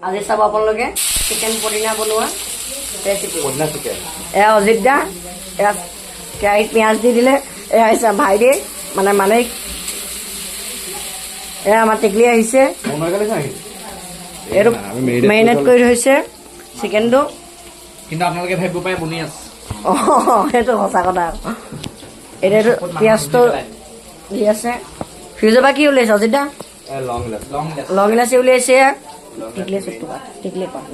আজি চাব আপোনালোকে চিকেন পদিনা বনোৱা ৰেচিপি। পদিনা চিকেন এয়া অজিত দা, এয়া কেৰাহীত পিঁয়াজ দি দিলে, এয়া আহিছে ভাইটি মানে এয়া আমাৰ টেকলি আহিছে, এইটো মেৰিনেট কৰি থৈছে চিকেনটো। কিন্তু আপোনালোকে ভাবিব পাৰে বনি আছে। সেইটো সঁচা কথা। এতিয়াতো পিঁয়াজটো দি আছে। ফ্ৰিজৰ পৰা কি উলিয়াইছে অজিত দা? লং ইলাচি উলিয়াইছে। টিকলি পাত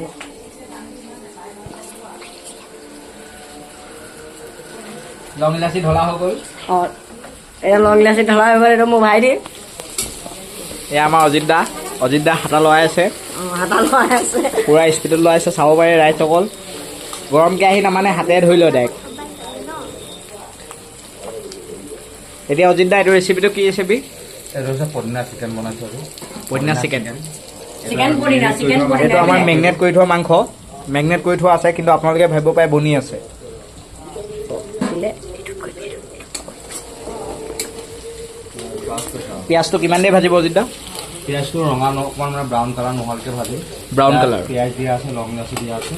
লং ইলাচি ঢলা হৈ গ'ল। অঁ, এয়া লং ইলাচি ঢলা হৈ গ'ল। এইটো মোৰ ভাইটি। এয়া আমাৰ অজিত দা হাতা লৰাই আছে। হাতা লৰাই আছে, পুৰা স্পীডত লৰাই আছে। চাব পাৰে ৰাইজসকল, গৰম কেৰাহী নামানে হাতেৰে ধৰি লয় ডাইৰেক্ট। এতিয়া অজিত দা, এইটো ৰেচিপিটো কি ৰেচিপি? এইটো হৈছে পদিনা চিকেন বনাইছোঁ। পদিনা চিকেন, চিকেন এইটো আমাৰ মেগনেট কৰি থোৱা মাংস, মেগনেট কৰি থোৱা আছে। কিন্তু আপোনালোকে ভাবিব পাৰে বনি আছে। পিঁয়াজটো কিমান দেৰি ভাজিব অজিত দা? পিঁয়াজটো ৰঙা অকণমান মানে ব্ৰাউন কালাৰ নোহোৱালৈকে ভাজি। Brown colour. পিঁয়াজ দিয়া আছে, লং ইলাচি দিয়া আছে।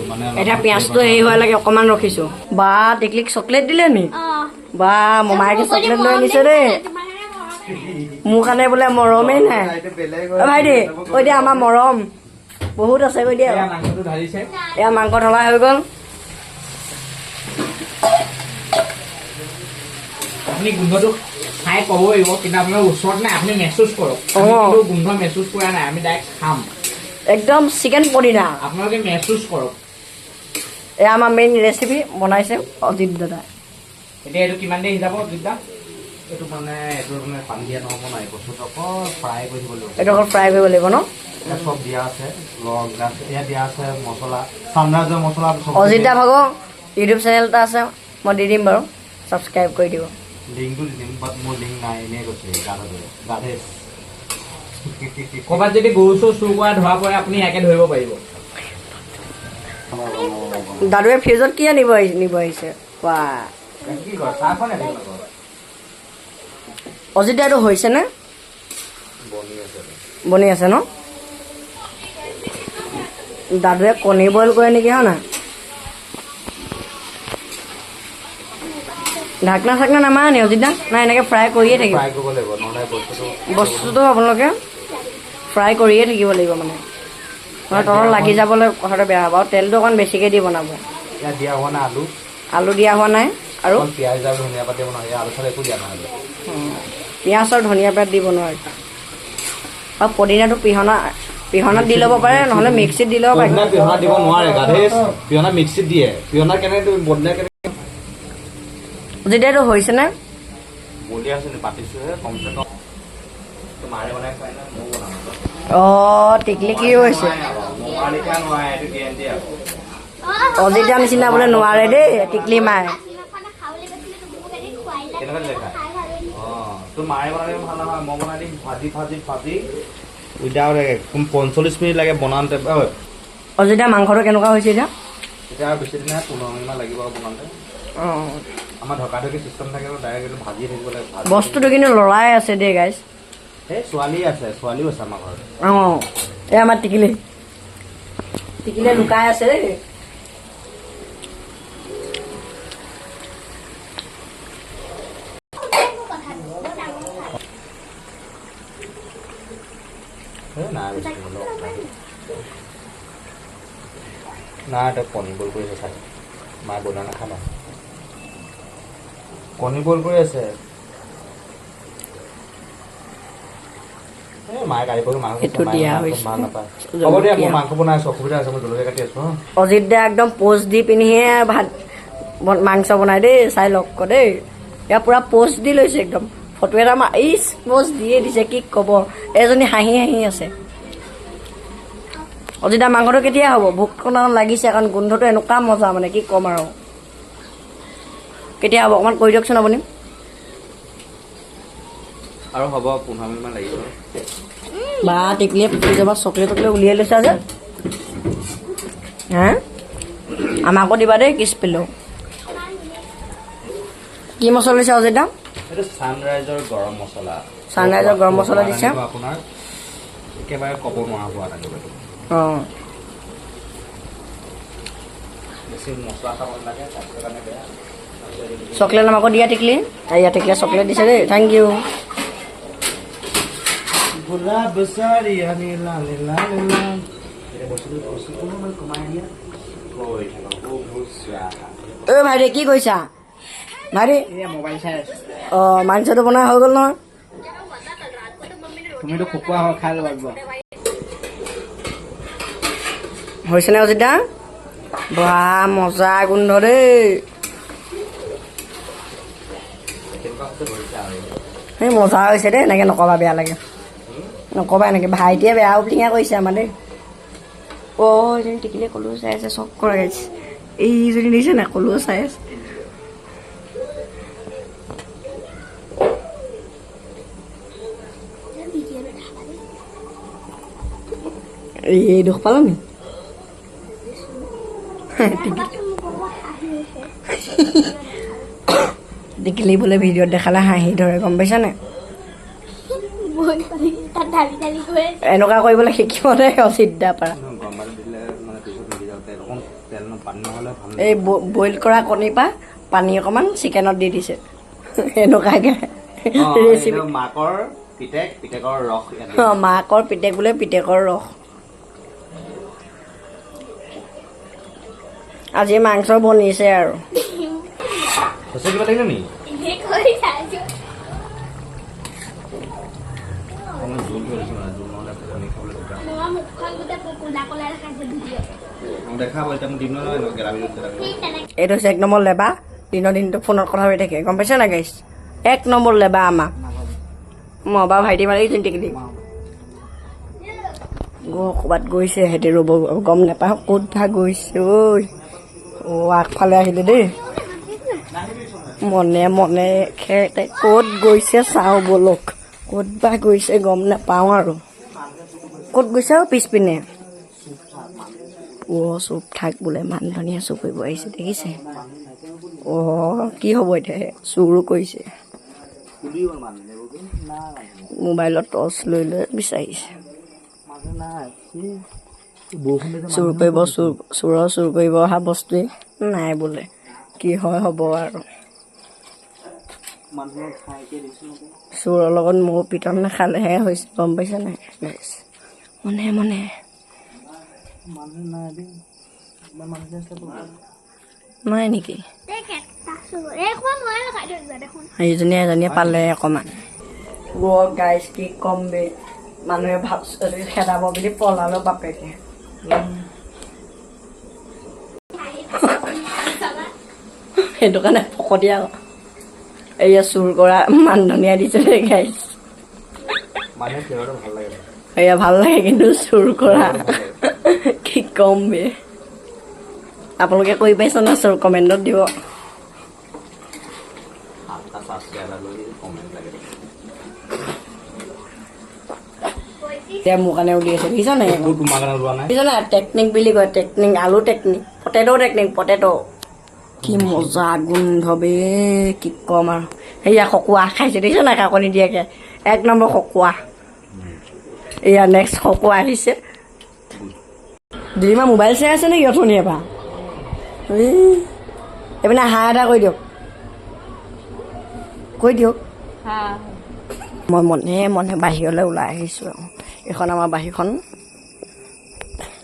মানে এতিয়া পিঁয়াজটো হেৰি হোৱা লাগে অকণমান ৰখিছোঁ। বা টিকলিক চকলেট দিলে নি? বা মমাইকে চকলেট লৈ আনিছে দেই। মোৰ কাৰণে বোলে মৰমেই নাই। ভাইটি কৈ দিয়া, আমাৰ মৰম বহুত আছে কৈ দিয়া। মাংসটো ঢালিছে। এয়া মাংস ঢলা হৈ গ'ল। আপুনি গোন্ধটো খাই ক'ব পাৰিব, কিন্তু আপোনাৰ ওচৰত নাই, আপুনি মেহচুচ কৰক। গোন্ধ মেহচুচ কৰা নাই, আমি ডাইৰেক্ট খাম। একদম চিকেন পদিনা আপোনালোকে মেহচুচ কৰক। এয়া আমাৰ মেইন ৰেচিপি বনাইছে অজিত দাদা। এতিয়া এইটো কিমান দেৰি সিজাব অজিত দা? এইটো মানে পানী দিয়া নহ'ব নাই, বস্তুটো অকল ফ্ৰাই কৰি দিব লাগিব। এইটো অকল ফ্ৰাই কৰিব লাগিব ন? এতিয়া চব দিয়া আছে, লং ইলাচি ইয়াত দিয়া আছে, মছলা চামৰাজৰ মছলা। অজিত দা ভাগৰ ইউটিউব চেনেল এটা আছে, মই দি দিম বাৰু, ছাবস্ক্ৰাইব কৰি দিব। লিংকটো দি দিম, বাট মোৰ লিংক নাই, এনেই কৈছে গাধে। ক'ৰবাত যদি গৰু চুৰ কৰা ধৰা পৰে, আপুনি ইয়াকে ধৰিব পাৰিব। দাদুৱে ফ্ৰিজত কি নিব আহিছে? বা কি কয়, চাহখন অজিত দা, এইটো হৈছেনে? বনি আছে ন? দাদুৱে কণী বইল কৰে নেকি, হয় নাই? ঢাকনা চাকনা নামাৰে নি অজিত দা? নাই, এনেকৈ ফ্ৰাই কৰিয়ে থাকিব। ফ্ৰাই কৰিব লাগিব, নহ'লে বস্তুটো আপোনালোকে ফ্ৰাই কৰিয়ে থাকিব লাগিব, মানে তলত লাগি যাবলৈ কথাটো বেয়া হ'ব। আৰু তেলটো অকণ বেছিকৈ দি বনাব। ইয়াত দিয়া হোৱা নাই আলু দিয়া হোৱা নাই, আৰু পিঁয়াজ আৰু ধনিয়া পাত বনোৱা, আলু চালু একো দিয়া নাই। পিঁয়াজ আৰু ধনিয়া পাত দি বনোৱা। আৰু পদিনাটো পিহনাত দি ল'ব পাৰে, নহ'লে মিক্সিত দি ল'ব পাৰে। পিহনা দিব নোৱাৰে, গাধে। পিহনা মিক্সিত দিয়ে। পিহনা কেনেকৈ বদলাই কেনেকৈ যেতিয়া এইটো হৈছেনে? বলি আছে পাতিছোহে, কমচে কম মাৰে বনাই খুৱাই না, ময়ো বনাওঁ। অঁ, টিকলি কি হৈছে? অজিত দাৰ নিচিনা বোলে নোৱাৰে দেই টিকলি মায়ে। কেনেকৈ দেখা? অঁ, তোৰ মাৰে বনালে ভাল নহয়, মই বনাই দিম। ভাজি উইদাউট 45 মিনিট লাগে বনাওঁতে। অজিত দাৰ মাংসটো কেনেকুৱা হৈছে এতিয়া? এতিয়া বেছি দিন নাই, 15 মিনিটমান লাগিব বনাওঁতে। অঁ, আমাৰ ঢকা-ঢকি চিষ্টেম থাকে, ডাইৰেক্ট ভাজি থাকিব লাগে। বস্তুটো কিন্তু লৰাই আছে দেই গাইজ। এই ছোৱালীও আছে আমাৰ ঘৰত। অঁ, এই আমাৰ টিকলিয়ে লুকাই আছে দেই। নাই, তই কণী বইল কৰি আছে, চাই মায়ে বনোৱা নাখাবা। কণী বইল কৰি আছে। মায়ে গাড়ী পৰি মাংস নাপায়। হ'ব দিয়া, মই মাংস বনাই আছো, অসুবিধা আছে, মই জলকীয়া কাটি আছো। অজিত দা একদম পোষ্ট দি পিনিহে মাংস বনাই দেই, চাই লওক দেই। ইয়াৰ পুৰা পোষ্ট দি লৈছে একদম। ফটো এটা পোষ্ট দিয়ে দিছে, কি ক'ব। এজনী হাঁহি আছে। অজিত দা মাংসটো কেতিয়া হ'ব? ভোকখন লাগিছে, কাৰণ গোন্ধটো এনেকুৱা মজা, মানে কি ক'ম আৰু। কেতিয়া হ'ব অকণমান কৈ দিয়কচোন আপুনি। আৰু হ'ব 15 মিনিটমান লাগিব। বা টিকলিয়ে ফ্ৰিজৰ পৰা চকলেট উলিয়াই লৈছা যে, হা? আমাকো দিবা দেই কিছ পেলেও। কি মছলা দিছে অজিত দা? এইটো ছানৰাইজৰ গৰম মছলা। ছানৰাইজৰ গৰম মছলা দিছে। আপোনাৰ একেবাৰে ক'ব নোৱাৰা হোৱা অঁ বেছি মছলা খাব নালাগে স্বাস্থ্যৰ কাৰণে বেয়া চকলেট আমাকো দিয়া টিকলি এয়া টিকলিয়ে চকলেট দিছে দেই থেংক ইউ গোলাপ বিচাৰিয়া নীলা নীলা নীলা এই বস্তুটো অকণমান কমাই দিয়া কৈ থাকক ঐ ভাইটি কি কৈছা ভাইটি এয়া মোবাইল চাই আছো অঁ মাংসটো বনাই হৈ গ'ল নহয় তুমিতো খোকোৱা হয় খাই ল'বা একদম হৈছেনে অজিত দা বা মজা গোন্ধ দেই কেনেকুৱা হৈছে ধৰিছা আৰু এই মজা হৈছে দেই এনেকৈ নকবা বেয়া লাগে নকবা এনেকৈ ভাইটিয়ে বেয়া ওপলিঙা কৰিছে আমাৰ দেই অ' এজনী টিকিলে কলেও চাই আছে চব কৰা গাইছে এইজনী দেখিছে নাই কলেও চাই আছে এই দুখ পালা নি টিকিলি বোলে ভিডিঅ'ত দেখালে হাঁহি ধৰে গম পাইছা নাই এনেকুৱা কৰিবলৈ শিকিব দে অচিদ্দা পাৰা গৰম পানী দিলে মানে পিছত মিলি যাওঁ তেল অকণ তেল পানী নহ'লে ভাল এই বইল কৰা কণীৰ পৰা পানী অকণমান চিকেনত দি দিছে এনেকুৱাকৈ ৰেচিপি মাকৰ পিতেকৰ ৰস অঁ মাকৰ পিতেক বোলে পিতেকৰ ৰস আজি মাংস বনিছে আৰু সঁচা কিবা লাগিলে নেকি অকণমান জোল কৰিছোঁ মানে জোল নহ'লে পানী খাবলৈ দেখাব এতিয়া মোক দিম নহয় গেলাবি এইটো হৈছে 1 নম্বৰ লেবা দিনটো ফোনত কথা পাতি থাকে গম পাইছা নাই গাইছ 1 নম্বৰ লেবা আমাৰ মই বা ভাইটি মাৰি টিকিলি ক'ৰবাত গৈছে সিহঁতি ৰ'ব গম নাপাওঁ ক'ত ভা গৈছে ঐ আগফালে আহিলে দেই মনে মনে খেতে ক'ত গৈছে চাওঁ বলক ক'ত বা গৈছে গম নাপাওঁ আৰু ক'ত গৈছে আৰু পিছপিনে চুপ থাক বোলে মান ধুনীয়া চুপ কৰিব আহিছে দেখিছে কি হ'ব এতিয়া চুৰো কৰিছে মোবাইলত টৰ্চ লৈ লৈ বিচাৰিছে চুৰ কৰিব চুৰ কৰিব অহা বস্তুৱেই নাই বোলে কি হয় হ'ব আৰু চোৰৰ লগত মোৰ পিটন নাখালেহে হৈছে গম পাইছে নাই মনে মনে নাই নেকি সেইজনীয়ে পালে অকণমান গাইজ কি কম বে মানুহে খেদাব বুলি পলালো বাপেকে সেইটো কাৰণে ফকতীয়া এয়া চুৰ কৰা মান ধনিয়া দিছে দেই গাইজ এয়া ভাল লাগে কিন্তু চুৰ কৰা কি কম বে আপোনালোকে কৰি পাইছে না চুৰ কমেণ্টত দিব এতিয়া মোৰ কাৰণে উলিয়াইছে দেখিছ নাই দেখিছ নাই টেকনিক বুলি কয় টেকনিক আলু টেকনিক পটেটো কি মজা গোন্ধ বে কি কম আৰু সেয়া খকুৱা খাইছে দেখিছ নাই কাকনি দিয়াকে 1 নম্বৰ খকুৱা এয়া নেক্সট খকুৱা আহিছে দিদিমা মোবাইল চাই আছে নেকি অথনিৰ পৰা এইপিনে হাঁহ এটা কৈ দিয়ক মই মনে মনে বাহিৰলৈ ওলাই আহিছোঁ আৰু এইখন আমাৰ বাহিৰখন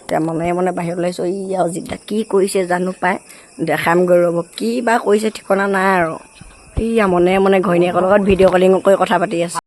এতিয়া মনে মনে বাহিৰলৈ আহিছোঁ আৰু যিটা কি কৰিছে জানো পাই দেখামগৈ ৰ'ব কি বা কৰিছে ঠিকনা নাই আৰু মনে মনে ঘৈণীয়েকৰ লগত ভিডিঅ' কলিং কৰি কথা পাতি আছে